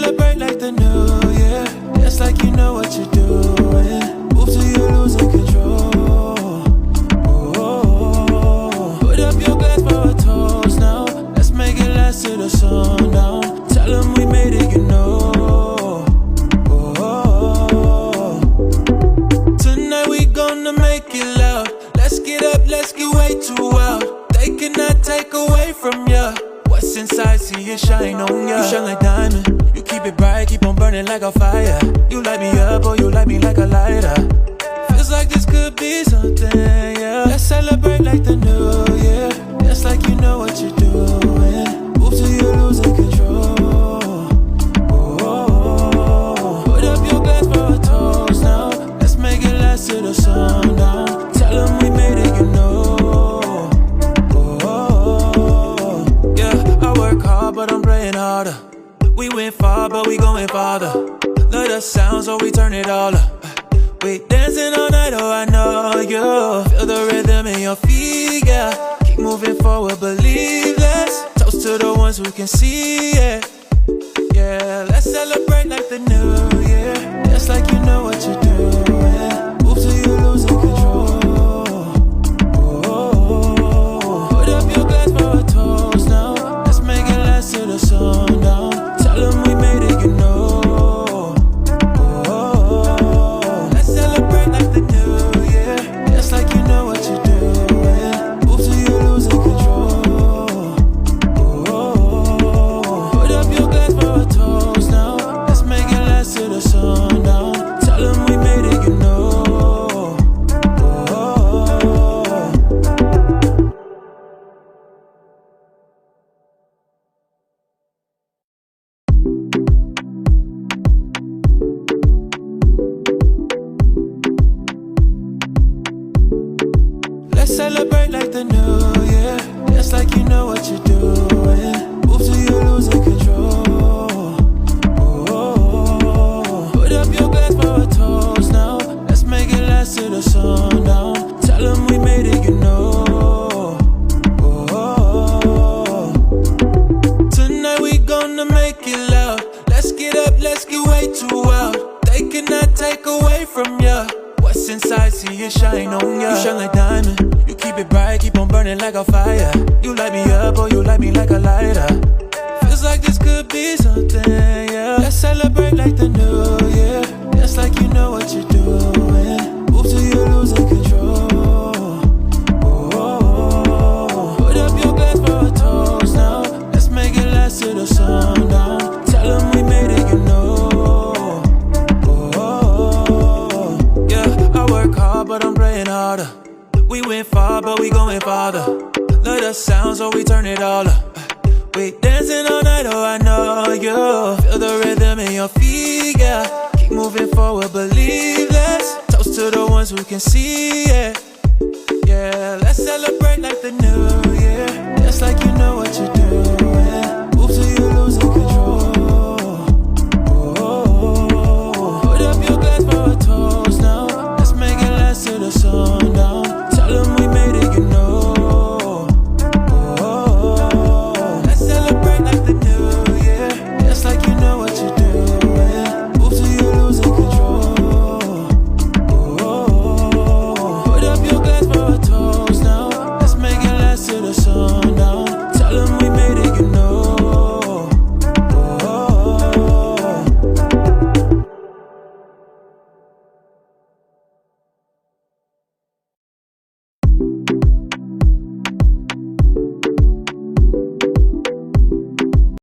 celebrate like the new year. Dance like you know what you're doing. Move till you're losing control. Oh, put up your glass for a toast now. Let's make it last till the sundown. Tell them we made it, you know. Oh, tonight we gonna make it loud. Let's get up, let's get way too wild. They cannot take away from ya. What's inside, see it shine on ya. You shine like diamond. You keep it bright, keep on burning like a fire. You light me up, or you light me like a lighter. Feels like this could be something, yeah. Let's celebrate like the new year. Dance like you know what you're doing. Move till you're losing control. Oh, put up your glass for a toast now. Let's make it last till the sundown. Tell them we made it, you know. But I'm praying harder. We went far, but we going farther. Love the sound, so we turn it all up. We dancing all night, oh I know you. Feel the rhythm in your feet, yeah. Keep moving forward, believe less. Toast to the ones who can see it. Yeah, let's celebrate like the new year. Just like you know what you're doing. Move till you're losing control. Oh, put up your glass for a toast now. Till the sundown. Tell them we made it, you know. Oh, let's celebrate like the new year. Just like you know what you're doing. Move till you're losing control. Oh, put up your glass for a toast now. Let's make it last till the sundown. Tell them we made it, you know. Celebrate like the new year. Dance like you know what you're doing. Move till you're losing control. Oh, put up your glass for a toast now. Let's make it last till the sundown. Tell them we made it, you know. Oh, tonight we gonna make it loud. Let's get up, let's get way too wild. They cannot take away from ya. What's inside, see it shine on ya. You shine like diamond. You keep it bright, keep on burning like a fire. You light me up, or you light me like a lighter. Feels like this could be something, yeah. Let's celebrate like the new year. Just like you know what you're doing. Move till you're losing control. Oh, put up your glass for a toast now. Let's make it last till the sundown. Tell them we made it, you know. But I'm praying harder. We went far, but we going farther. Love the sound, so we turn it all up. We dancing all night, oh I know you. Feel the rhythm in your feet, yeah. Keep moving forward, believe less. Toast to the ones who can see it. Yeah, let's celebrate like the new year. Just like you know what you're doing. Move till you're losing control. Oh, put up your glass for a toast now. Let's make it last till the sundown.